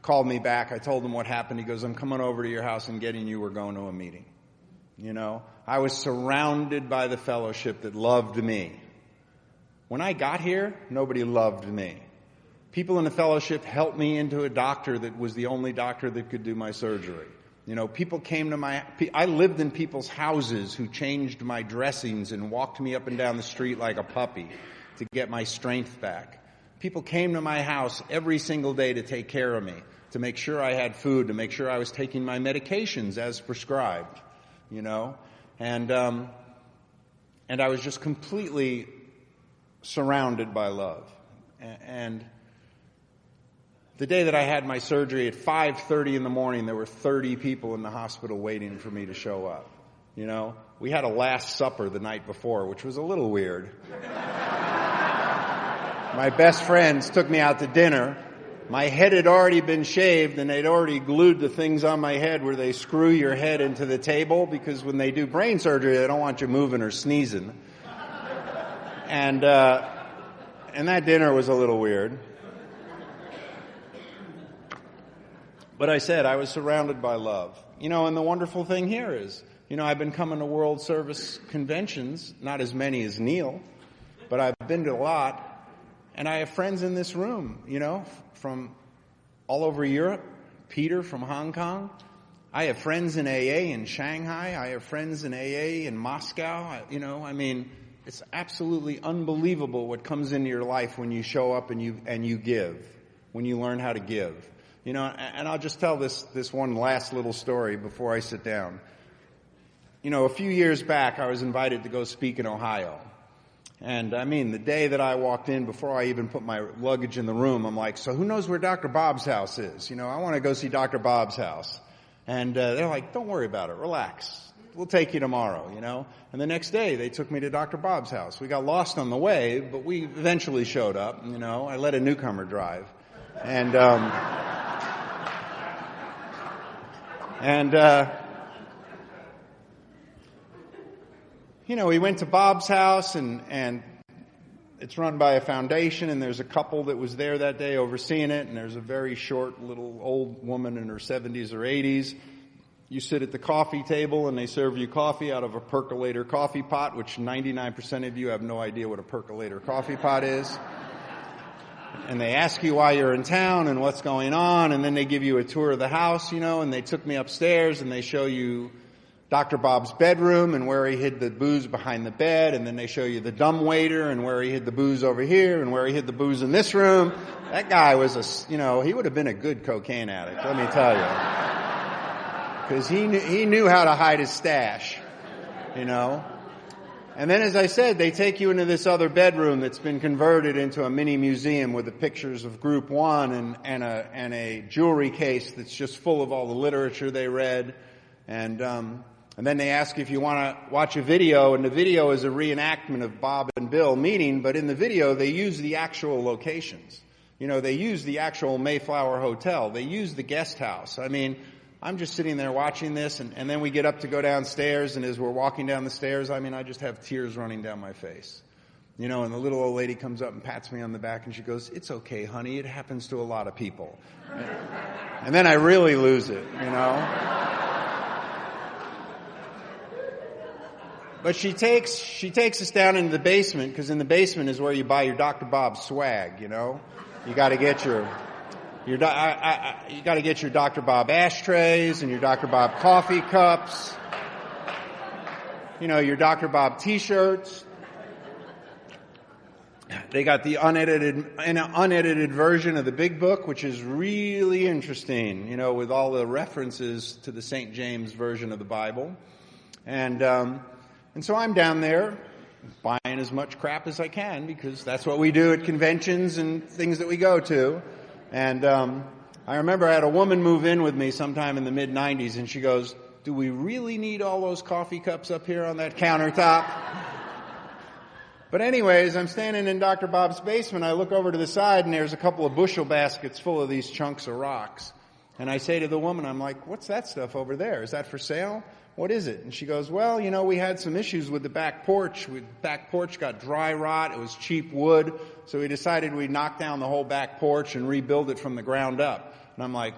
called me back. I told him what happened. He goes, I'm coming over to your house and getting you. We're going to a meeting. I was surrounded by the fellowship that loved me. When I got here, nobody loved me. People in the fellowship helped me into a doctor that was the only doctor that could do my surgery. You know, people came to I lived in people's houses who changed my dressings and walked me up and down the street like a puppy to get my strength back. People came to my house every single day to take care of me, to make sure I had food, to make sure I was taking my medications as prescribed, you know. And I was just completely surrounded by love. And the day that I had my surgery at 5:30 in the morning, there were 30 people in the hospital waiting for me to show up. You know, we had a Last Supper the night before, which was a little weird. My best friends took me out to dinner. My head had already been shaved, and they'd already glued the things on my head where they screw your head into the table, because when they do brain surgery, they don't want you moving or sneezing. And that dinner was a little weird. But I said I was surrounded by love. You know, and the wonderful thing here is, you know, I've been coming to World Service conventions, not as many as Neil, but I've been to a lot. And I have friends in this room, you know, from all over Europe. Peter from Hong Kong. I have friends in AA in Shanghai. I have friends in AA in Moscow. You know, I mean, it's absolutely unbelievable what comes into your life when you show up and you give, when you learn how to give. You know, and I'll just tell this one last little story before I sit down. You know, a few years back, I was invited to go speak in Ohio. And I mean, the day that I walked in, before I even put my luggage in the room, I'm like, so who knows where Dr. Bob's house is? You know, I want to go see Dr. Bob's house. And they're like, don't worry about it. Relax. We'll take you tomorrow, you know. And the next day, they took me to Dr. Bob's house. We got lost on the way, but we eventually showed up, you know. I let a newcomer drive. You know, we went to Bob's house, and it's run by a foundation, and there's a couple that was there that day overseeing it, and there's a very short little old woman in her 70s or 80s. You sit at the coffee table, and they serve you coffee out of a percolator coffee pot, which 99% of you have no idea what a percolator coffee pot is. And they ask you why you're in town and what's going on, and then they give you a tour of the house, you know, and they took me upstairs, and they show you Dr. Bob's bedroom and where he hid the booze behind the bed, and then they show you the dumbwaiter and where he hid the booze over here and where he hid the booze in this room. That guy was he would have been a good cocaine addict, let me tell you. Because he knew how to hide his stash, you know. And then, as I said, they take you into this other bedroom that's been converted into a mini museum with the pictures of Group 1 and a jewelry case that's just full of all the literature they read. And then they ask if you want to watch a video, and the video is a reenactment of Bob and Bill meeting, but in the video they use the actual locations. You know, they use the actual Mayflower Hotel. They use the guest house. I mean, I'm just sitting there watching this, and then we get up to go downstairs, and as we're walking down the stairs, I mean, I just have tears running down my face. You know, and the little old lady comes up and pats me on the back, and she goes, "It's okay, honey, it happens to a lot of people." And then I really lose it, you know. But she takes us down into the basement, because in the basement is where you buy your Dr. Bob swag, you know. You got to get your Dr. Bob ashtrays and your Dr. Bob coffee cups. You know, your Dr. Bob t-shirts. They got the unedited version of the Big Book, which is really interesting, you know, with all the references to the St. James version of the Bible. And so I'm down there buying as much crap as I can, because that's what we do at conventions and things that we go to. And I remember I had a woman move in with me sometime in the mid-'90s, and she goes, "Do we really need all those coffee cups up here on that countertop?" But anyways, I'm standing in Dr. Bob's basement. I look over to the side, and there's a couple of bushel baskets full of these chunks of rocks. And I say to the woman, I'm like, "What's that stuff over there? Is that for sale? What is it?" And she goes, "Well, you know, we had some issues with the back porch. The back porch got dry rot. It was cheap wood. So we decided we'd knock down the whole back porch and rebuild it from the ground up." And I'm like,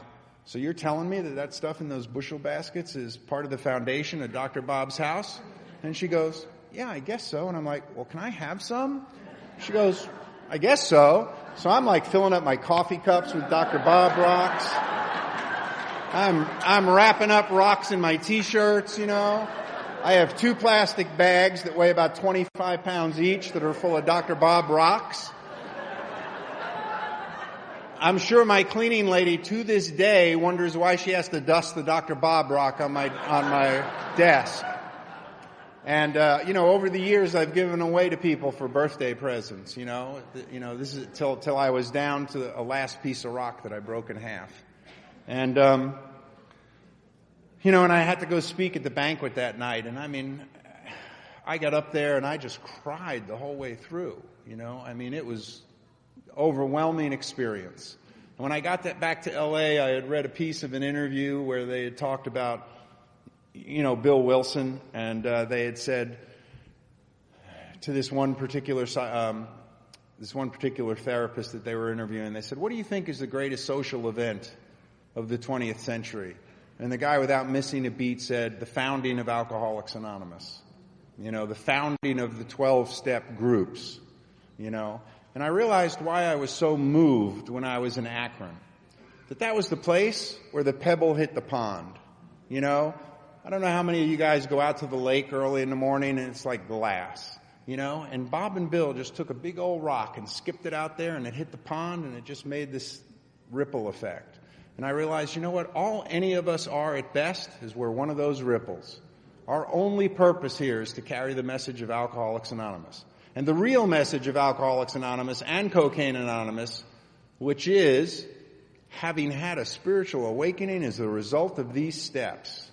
"So you're telling me that stuff in those bushel baskets is part of the foundation of Dr. Bob's house?" And she goes, "Yeah, I guess so." And I'm like, "Well, can I have some?" She goes, I guess so. So I'm like filling up my coffee cups with Dr. Bob rocks. I'm wrapping up rocks in my t-shirts, you know. I have 2 plastic bags that weigh about 25 pounds each that are full of Dr. Bob rocks. I'm sure my cleaning lady to this day wonders why she has to dust the Dr. Bob rock on my desk. And, over the years I've given away to people for birthday presents, this is till I was down to a last piece of rock that I broke in half. And, and I had to go speak at the banquet that night. And I got up there and I just cried the whole way through, it was overwhelming experience. And when I got back to LA, I had read a piece of an interview where they had talked about, Bill Wilson, and they had said to this one particular therapist that they were interviewing, they said, "What do you think is the greatest social event of the 20th century?" And the guy, without missing a beat, said, "The founding of Alcoholics Anonymous. The founding of the 12-step groups, And I realized why I was so moved when I was in Akron. That was the place where the pebble hit the pond. I don't know how many of you guys go out to the lake early in the morning and it's like glass. And Bob and Bill just took a big old rock and skipped it out there and it hit the pond and it just made this ripple effect. And I realized, what all any of us are at best is we're one of those ripples. Our only purpose here is to carry the message of Alcoholics Anonymous. And the real message of Alcoholics Anonymous and Cocaine Anonymous, which is having had a spiritual awakening as a result of these steps.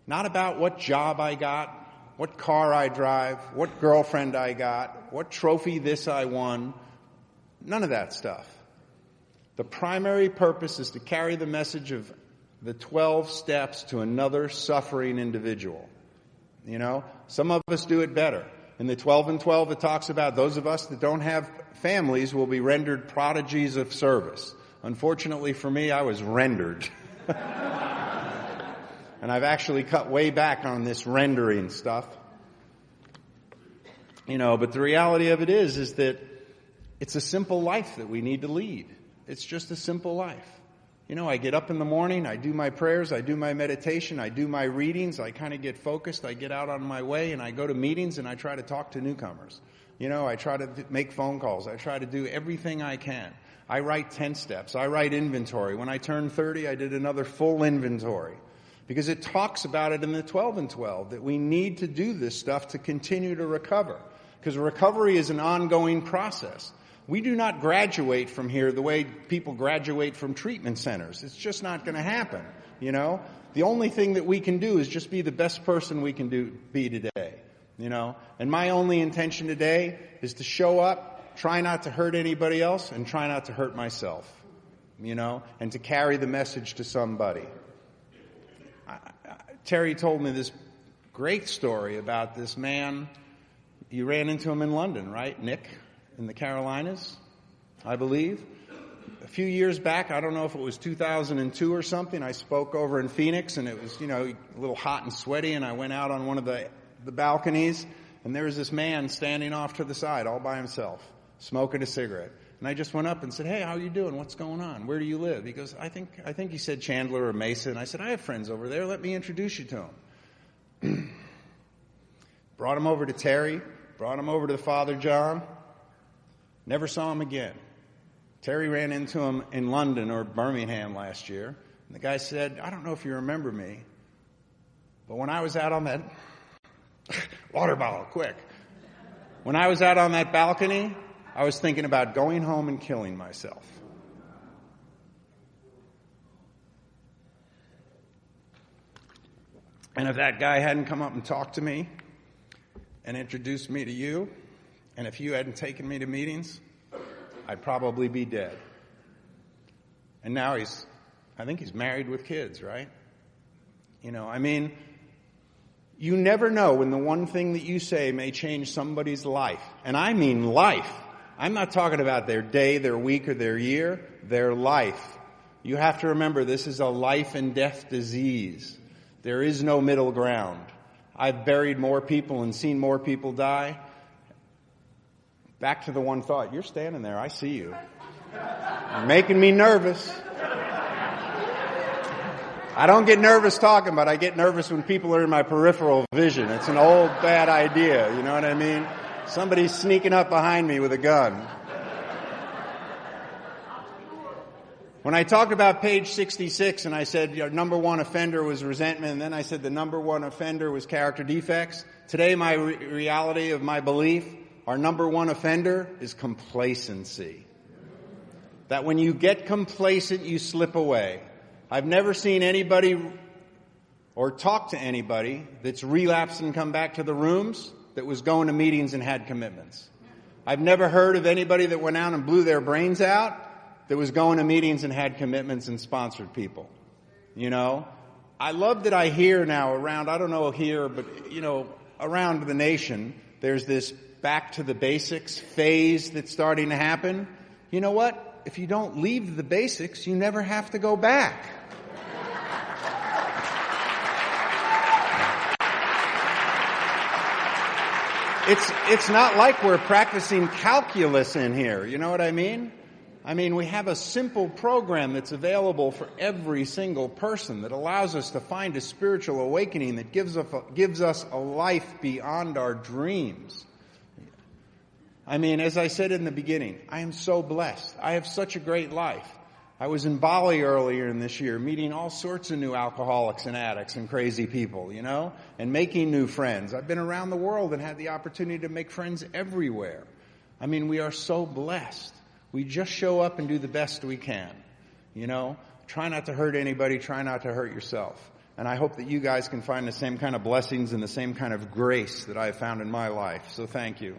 Not about what job I got, what car I drive, what girlfriend I got, what trophy this I won. None of that stuff. The primary purpose is to carry the message of the 12 steps to another suffering individual. Some of us do it better. In the 12 and 12, it talks about those of us that don't have families will be rendered prodigies of service. Unfortunately for me, I was rendered. And I've actually cut way back on this rendering stuff. But the reality of it is that it's a simple life that we need to lead. It's just a simple life. I get up in the morning, I do my prayers, I do my meditation, I do my readings, I kind of get focused, I get out on my way, and I go to meetings and I try to talk to newcomers. I try to make phone calls. I try to do everything I can. I write 10 steps. I write inventory. When I turned 30, I did another full inventory. Because it talks about it in the 12 and 12, that we need to do this stuff to continue to recover. Because recovery is an ongoing process. We do not graduate from here the way people graduate from treatment centers. It's just not going to happen, The only thing that we can do is just be the best person we can be today, And my only intention today is to show up, try not to hurt anybody else, and try not to hurt myself, and to carry the message to somebody. Terry told me this great story about this man. You ran into him in London, right, Nick? In the Carolinas, I believe. A few years back, I don't know if it was 2002 or something, I spoke over in Phoenix and it was, a little hot and sweaty, and I went out on one of the balconies and there was this man standing off to the side all by himself, smoking a cigarette. And I just went up and said, "Hey, how are you doing? What's going on? Where do you live?" He goes, I think he said Chandler or Mesa. And I said, "I have friends over there. Let me introduce you to him." Brought him over to Terry, brought him over to Father John. Never saw him again. Terry ran into him in London or Birmingham last year. And the guy said, "I don't know if you remember me, but when I was out on that water bottle, quick. When I was out on that balcony, I was thinking about going home and killing myself." And if that guy hadn't come up and talked to me and introduced me to you, and if you hadn't taken me to meetings, I'd probably be dead. And now I think he's married with kids, right? You never know when the one thing that you say may change somebody's life. And I mean life. I'm not talking about their day, their week, or their year, their life. You have to remember this is a life and death disease. There is no middle ground. I've buried more people and seen more people die. Back to the one thought. You're standing there. I see you. You're making me nervous. I don't get nervous talking, but I get nervous when people are in my peripheral vision. It's an old bad idea. You know what I mean? Somebody's sneaking up behind me with a gun. When I talked about page 66 and I said your number one offender was resentment, and then I said the number one offender was character defects, today my reality of my belief, our number one offender is complacency. That when you get complacent, you slip away. I've never seen anybody or talked to anybody that's relapsed and come back to the rooms that was going to meetings and had commitments. I've never heard of anybody that went out and blew their brains out that was going to meetings and had commitments and sponsored people. You know, I love that I hear now around, I don't know here, but, you know, around the nation, there's this back to the basics phase that's starting to happen. You know what? If you don't leave the basics, you never have to go back. It's not like we're practicing calculus in here. You know what I mean? I mean, we have a simple program that's available for every single person that allows us to find a spiritual awakening that gives us a life beyond our dreams. I mean, as I said in the beginning, I am so blessed. I have such a great life. I was in Bali earlier in this year meeting all sorts of new alcoholics and addicts and crazy people, you know, and making new friends. I've been around the world and had the opportunity to make friends everywhere. I mean, we are so blessed. We just show up and do the best we can, you know. Try not to hurt anybody. Try not to hurt yourself. And I hope that you guys can find the same kind of blessings and the same kind of grace that I have found in my life. So thank you.